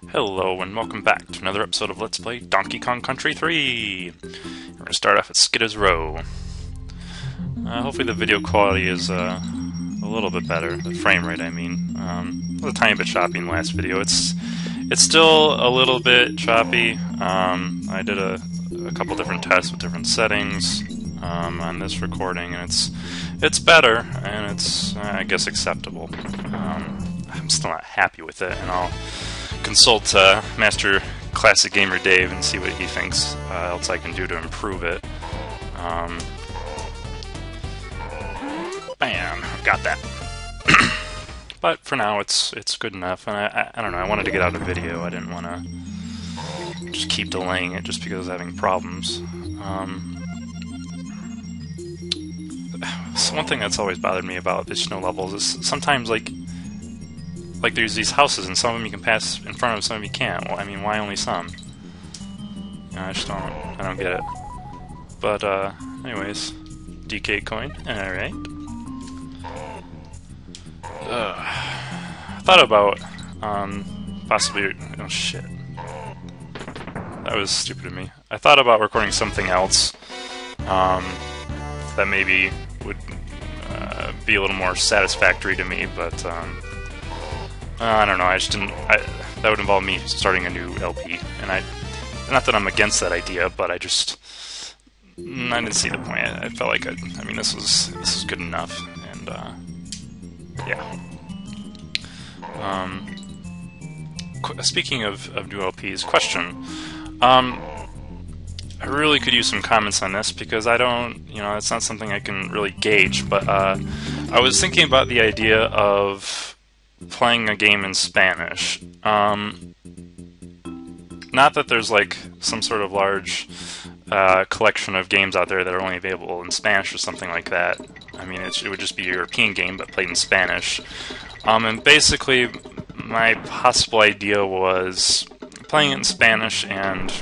Hello and welcome back to another episode of Let's Play Donkey Kong Country 3! We're going to start off at Skidda's Row. Hopefully the video quality is a little bit better, the frame rate I mean. It was a tiny bit choppy in the last video. It's still a little bit choppy. I did a couple different tests with different settings on this recording, and it's better, and it's, I guess, acceptable. I'm still not happy with it, and I'll consult Master Classic Gamer Dave and see what he thinks else I can do to improve it. Bam! Got that. But for now, it's good enough, and I don't know, I wanted to get out a video. I didn't want to just keep delaying it just because I was having problems. So one thing that's always bothered me about the snow levels is sometimes, like there's these houses, and some of them you can pass in front of, some of them you can't. Well, I mean, why only some? You know, I don't get it. But, anyways, DK coin, alright. I thought about, possibly, oh shit. That was stupid of me. I thought about recording something else, that maybe would, be a little more satisfactory to me, but, I don't know, I just didn't, that would involve me starting a new LP, and not that I'm against that idea, but I didn't see the point. I felt like, I mean, this is good enough, and, yeah. Speaking of new LPs, question, I really could use some comments on this, because I don't, you know, it's not something I can really gauge, but, I was thinking about the idea of playing a game in Spanish. Not that there's like some sort of large collection of games out there that are only available in Spanish or something like that. I mean, it would just be a European game but played in Spanish. And basically, my possible idea was playing it in Spanish and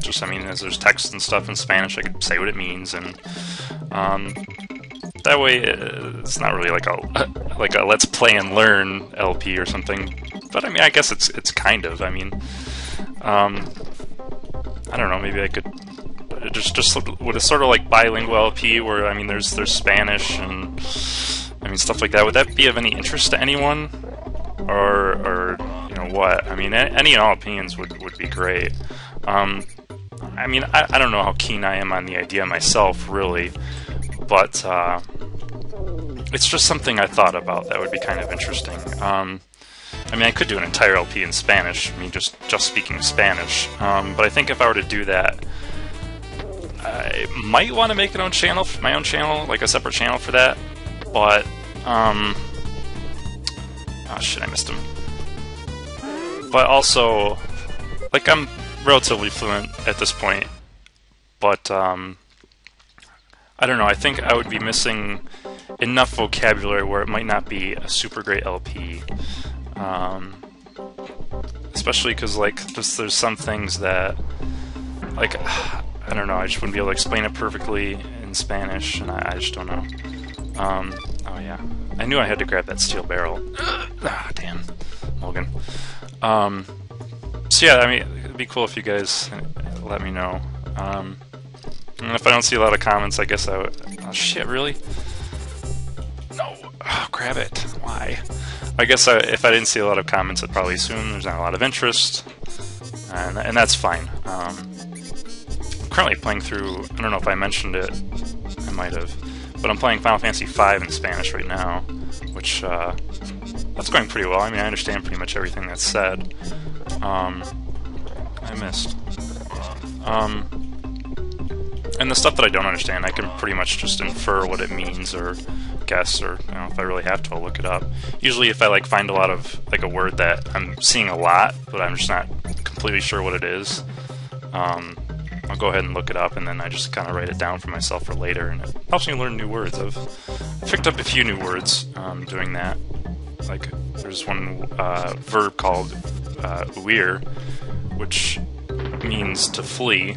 just, I mean, as there's text and stuff in Spanish, I could say what it means, and that way, it's not really like a let's play and learn LP or something. But I mean, I guess it's kind of. I mean, I don't know. Maybe I could just with a sort of like bilingual LP where, I mean, there's Spanish and, I mean, stuff like that. Would that be of any interest to anyone, or you know what? I mean, any and all opinions would be great. I mean, I don't know how keen I am on the idea myself, really. But, it's just something I thought about that would be kind of interesting. I mean, I could do an entire LP in Spanish, I mean, just speaking Spanish, but I think if I were to do that, I might want to make my own channel, like a separate channel for that, but, oh shit, I missed him. But also, like, I'm relatively fluent at this point, but, I don't know, I think I would be missing enough vocabulary where it might not be a super great LP. Especially because, like, there's some things that, like, I don't know, I just wouldn't be able to explain it perfectly in Spanish, and I just don't know. Oh yeah, I knew I had to grab that steel barrel. Damn, Morgan. So yeah, I mean, it'd be cool if you guys let me know. And if I don't see a lot of comments, I guess I would... Oh, shit, really? No! Oh, grab it. Why? I guess if I didn't see a lot of comments, I'd probably assume there's not a lot of interest. And that's fine. I'm currently playing through... I don't know if I mentioned it. I might have. But I'm playing Final Fantasy V in Spanish right now, which, that's going pretty well. I mean, I understand pretty much everything that's said. I missed. And the stuff that I don't understand, I can pretty much just infer what it means, or guess, or, you know, if I really have to, I'll look it up. Usually if I, like, find a lot of, like, a word that I'm seeing a lot, but I'm just not completely sure what it is, I'll go ahead and look it up, and then I just kind of write it down for myself for later, and it helps me learn new words. I've picked up a few new words doing that. Like, there's one verb called huir, which means to flee.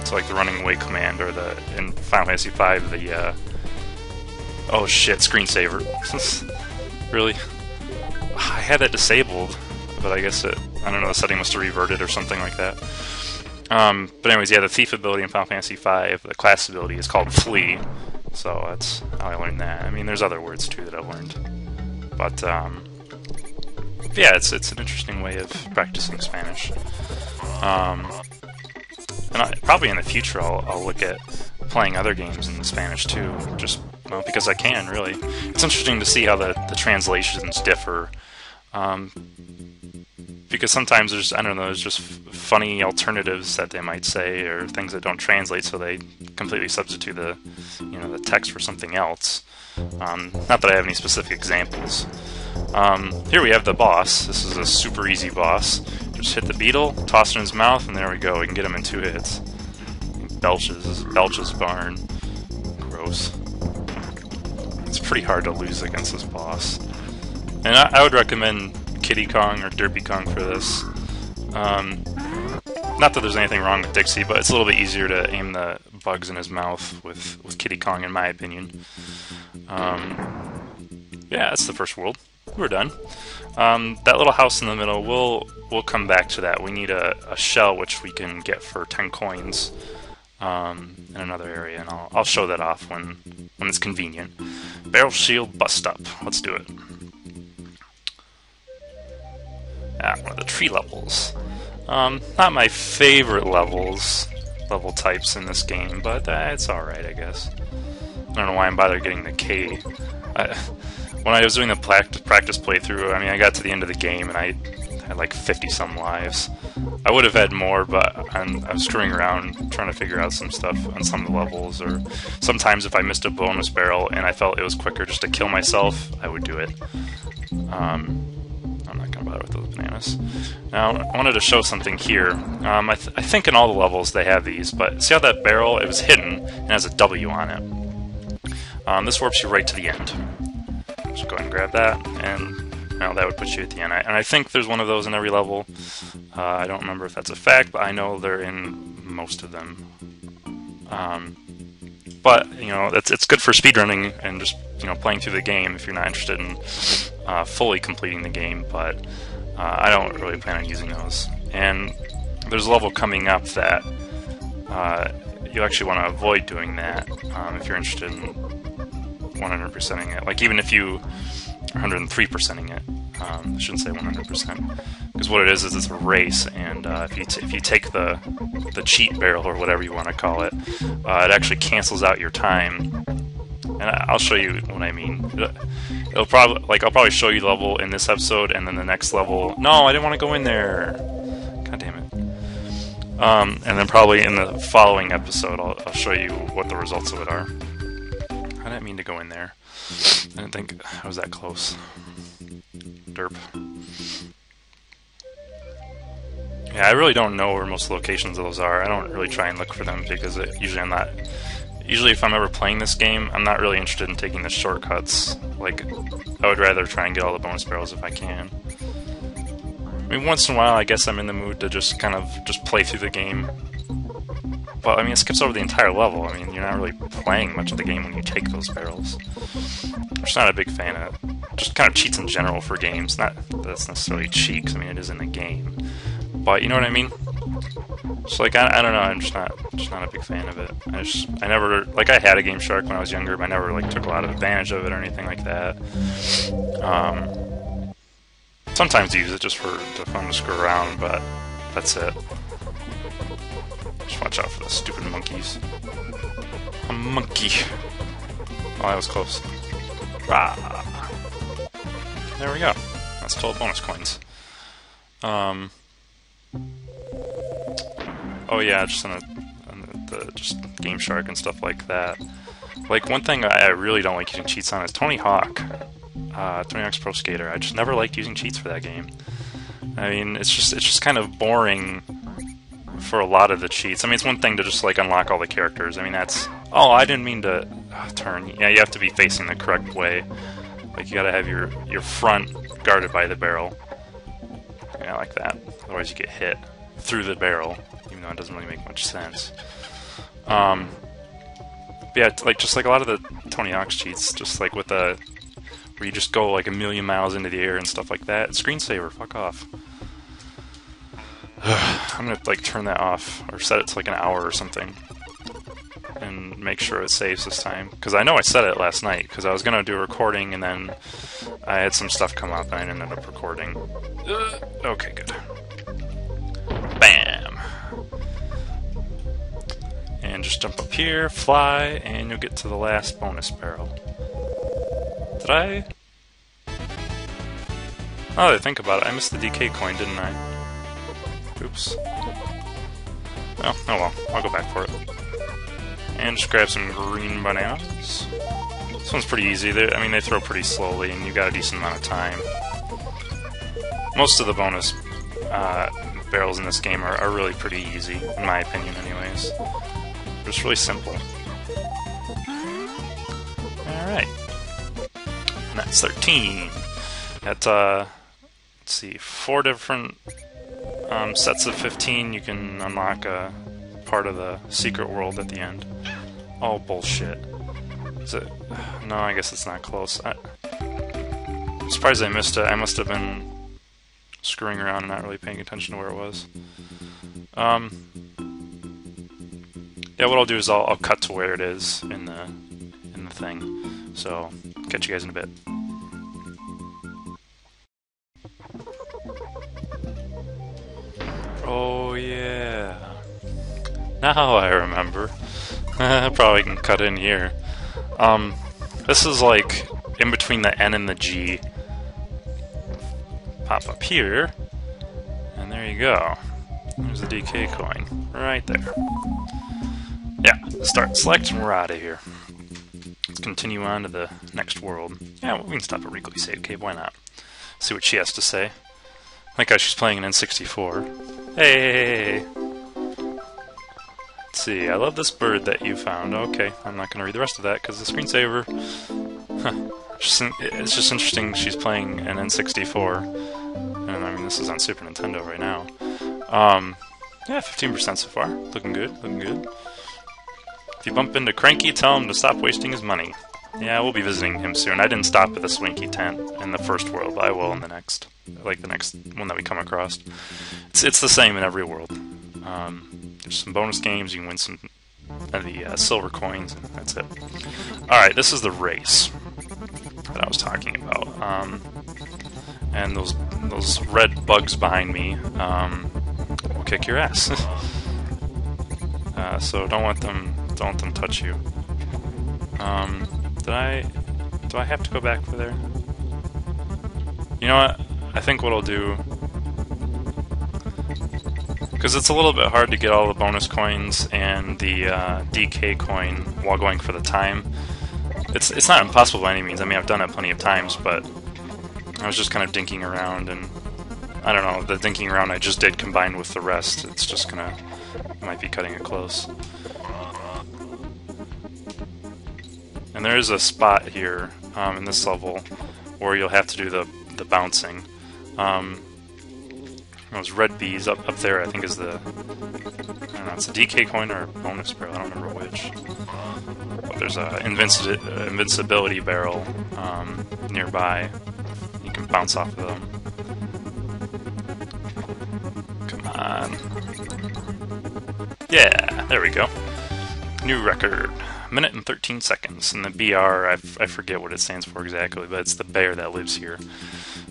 It's like the running away command, or in Final Fantasy V, the oh shit, screensaver. Really? I had that disabled, but I guess I don't know, the setting must have reverted or something like that. But anyways, yeah, the thief ability in Final Fantasy V, the class ability is called flee, so that's how I learned that. I mean, there's other words too that I've learned, but yeah, it's an interesting way of practicing Spanish. And probably in the future I'll look at playing other games in Spanish too, just well, because I can, really. It's interesting to see how the translations differ. Because sometimes there's, I don't know, there's just funny alternatives that they might say, or things that don't translate, so they completely substitute the text for something else. Not that I have any specific examples. Here we have the boss. This is a super easy boss. Just hit the beetle, toss it in his mouth, and there we go. We can get him in 2 hits. Belches. This is Belch's barn. Gross. It's pretty hard to lose against this boss. And I would recommend Kiddy Kong or Derpy Kong for this. Not that there's anything wrong with Dixie, but it's a little bit easier to aim the bugs in his mouth with Kiddy Kong, in my opinion. Yeah, that's the first world. We're done. That little house in the middle, we'll come back to that. We need a shell which we can get for 10 coins in another area, and I'll show that off when it's convenient. Barrel Shield Bust Up. Let's do it. One of the tree levels. Not my favorite level types in this game, but it's alright, I guess. I don't know why I'm bothered getting the K. When I was doing the practice playthrough, I mean, I got to the end of the game and I had like 50-some lives. I would have had more, but I was screwing around trying to figure out some stuff on some of the levels, or sometimes if I missed a bonus barrel and I felt it was quicker just to kill myself, I would do it. I'm not going to bother with those bananas. Now, I wanted to show something here. I think in all the levels they have these, but see how that barrel, it was hidden and has a W on it. This warps you right to the end. Just go ahead and grab that, and that would put you at the end. And I think there's one of those in every level. I don't remember if that's a fact, but I know they're in most of them. But it's good for speedrunning and just playing through the game if you're not interested in fully completing the game. But I don't really plan on using those. And there's a level coming up that you actually want to avoid doing that if you're interested in 100%ing it. Like even if you are 103%ing it, I shouldn't say 100%, because what it is it's a race, and if you take the cheat barrel or whatever you want to call it, it actually cancels out your time. And I'll show you what I mean. I'll probably show you the level in this episode, and then the next level. No, I didn't want to go in there. God damn it. And then probably in the following episode, I'll show you what the results of it are. I didn't mean to go in there. I didn't think I was that close. Derp. Yeah, I really don't know where most locations of those are. I don't really try and look for them because usually if I'm ever playing this game, I'm not really interested in taking the shortcuts. Like, I would rather try and get all the bonus barrels if I can. I mean, once in a while, I guess I'm in the mood to just play through the game. But, I mean, it skips over the entire level. I mean, you're not really playing much of the game when you take those barrels. I'm just not a big fan of just kind of cheats in general for games. Not that it's necessarily cheat, 'cause I mean, it is in the game. But, you know what I mean? Just like, I don't know, I'm just not a big fan of it. I never, like, I had a Game Shark when I was younger, but I never, like, took a lot of advantage of it or anything like that. Sometimes use it just for fun to screw around, but that's it. Just watch out for the stupid monkeys. A monkey. Oh, that was close. Ah. There we go. That's 12 bonus coins. Oh yeah, just on the just Game Shark and stuff like that. Like, one thing I really don't like using cheats on is Tony Hawk. Tony Hawk's Pro Skater. I just never liked using cheats for that game. I mean, it's just kind of boring for a lot of the cheats. I mean, it's one thing to just like unlock all the characters. I mean, that's... Oh, I didn't mean to turn. Yeah, you have to be facing the correct way. Like, you gotta have your front guarded by the barrel. Yeah, like that. Otherwise you get hit through the barrel, even though it doesn't really make much sense. But yeah, just like a lot of the Tony Hawk's cheats, just like with the where you just go like a million miles into the air and stuff like that. Screensaver, fuck off. I'm gonna like turn that off or set it to like an hour or something and make sure it saves this time, because I know I set it last night because I was gonna do a recording and then I had some stuff come up and I didn't end up recording. Okay, good. Bam! And just jump up here, fly, and you'll get to the last bonus barrel. Did I? Now that I think about it, I missed the DK coin, didn't I? Oops. Oh well, I'll go back for it. And just grab some green bananas. This one's pretty easy. I mean, they throw pretty slowly, and you've got a decent amount of time. Most of the bonus barrels in this game are really pretty easy, in my opinion anyways. But it's really simple. Alright. And that's 13. At, let's see, 4 different sets of 15, you can unlock a part of the secret world at the end. Oh, bullshit. Is it? No, I guess it's not close. I'm surprised I missed it. I must have been screwing around and not really paying attention to where it was. Yeah, what I'll do is I'll cut to where it is in the thing. So, catch you guys in a bit. Oh yeah. Now I remember. Probably can cut in here. This is like in between the N and the G. Pop up here, and there you go. There's a DK coin right there. Yeah, start select, and we're out of here. Let's continue on to the next world. Yeah, well, we can stop at Wrigley Save Cave. Why not? See what she has to say. Like how she's playing an N64. Hey. Let's see. I love this bird that you found. Okay, I'm not going to read the rest of that because the screensaver. It's just interesting she's playing an N64. And I mean, this is on Super Nintendo right now. Yeah, 15% so far. Looking good, looking good. If you bump into Cranky, tell him to stop wasting his money. Yeah, we'll be visiting him soon. I didn't stop at the Swinky tent in the first world, but I will in the next. Like the next one that we come across. It's the same in every world. There's some bonus games, you can win some of the silver coins, and that's it. Alright, this is the race that I was talking about. And those red bugs behind me will kick your ass. So don't let them touch you. Do I have to go back for there? You know what? I think what I'll do, because it's a little bit hard to get all the bonus coins and the DK coin while going for the time. It's not impossible by any means. I mean, I've done it plenty of times, but I was just kind of dinking around, and I don't know, the dinking around I just did combined with the rest, it's just gonna, might be cutting it close. And there is a spot here in this level where you'll have to do the bouncing. Those red bees up there, I think is the, I don't know, it's a DK coin or a bonus barrel, I don't remember which. But there's a invincibility barrel nearby. You can bounce off of them. Come on. Yeah, there we go. New record. Minute and 13 seconds. And the BR, I forget what it stands for exactly, but it's the bear that lives here.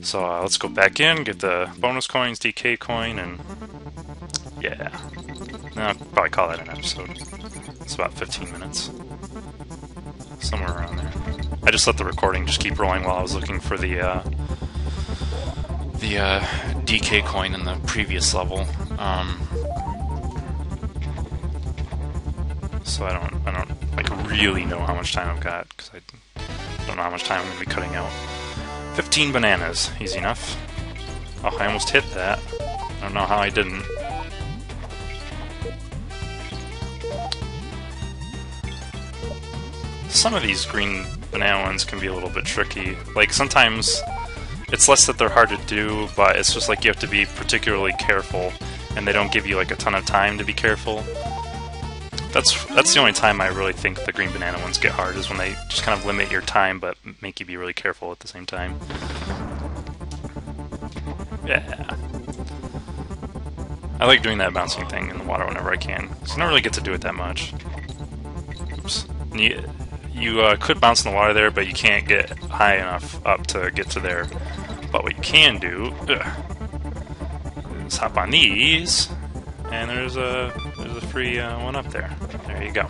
So let's go back in, get the bonus coins, DK coin, and yeah. I'll probably call that an episode. It's about 15 minutes. Somewhere around there. I just let the recording just keep rolling while I was looking for the DK coin in the previous level. So I don't like really know how much time I've got, because I don't know how much time I'm going to be cutting out. 15 bananas, easy enough. Oh, I almost hit that. I don't know how I didn't. Some of these green banana ones can be a little bit tricky. Like, sometimes it's less that they're hard to do, but it's just like you have to be particularly careful, and they don't give you like a ton of time to be careful. That's the only time I really think the green banana ones get hard, is when they just kind of limit your time but make you be really careful at the same time. Yeah. I like doing that bouncing thing in the water whenever I can, so I don't really get to do it that much. Oops. You could bounce in the water there, but you can't get high enough up to get to there. But what you can do is hop on these, and there's a free one up there. There you go.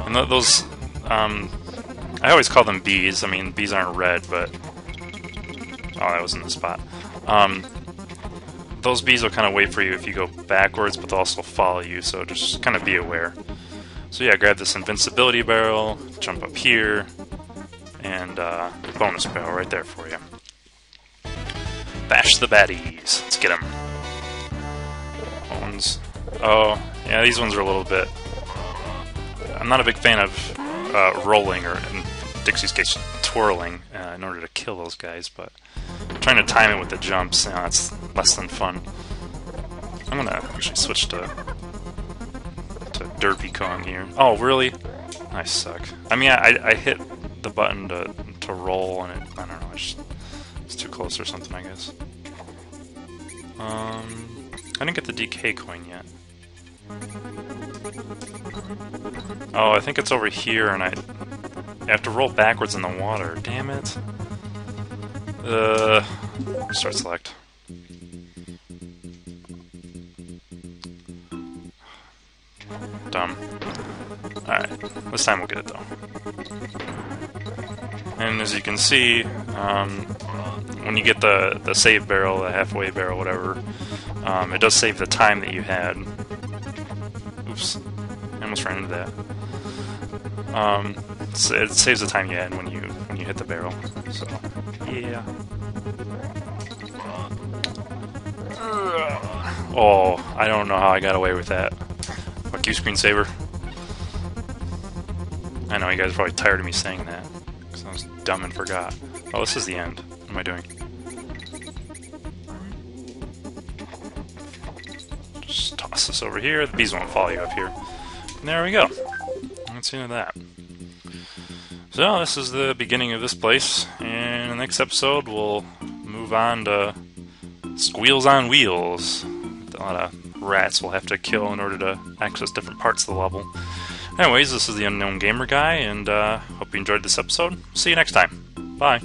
And those, I always call them bees. I mean, bees aren't red, but oh, that was in the spot. Those bees will kind of wait for you if you go backwards, but they'll also follow you. So just kind of be aware. So yeah, grab this invincibility barrel, jump up here, and bonus barrel right there for you. Bash the baddies. Let's get them. Ones. Oh, yeah, these ones are a little bit... I'm not a big fan of rolling, or in Dixie's case, twirling, in order to kill those guys, but trying to time it with the jumps, you know, that's less than fun. I'm gonna actually switch to Derpy Kong here. Oh, really? I suck. I mean, I hit the button to roll, and I don't know, it's too close or something, I guess. I didn't get the DK coin yet. Oh, I think it's over here, and I have to roll backwards in the water. Damn it. Start select. Dumb. Alright, this time we'll get it though. And as you can see, when you get the save barrel, the halfway barrel, whatever, it does save the time that you had. Oops, I almost ran into that. So it saves the time you had when you hit the barrel. So yeah. Oh, I don't know how I got away with that. Fuck you, screensaver. I know you guys are probably tired of me saying that, because I was dumb and forgot. Oh, this is the end. What am I doing? Just toss this over here. The bees won't follow you up here. And there we go. That's the end of that. So, this is the beginning of this place, and in the next episode we'll move on to Squeals on Wheels. A lot of rats we'll have to kill in order to access different parts of the level. Anyways, this is the Unknown Gamer Guy, and hope you enjoyed this episode. See you next time. Bye.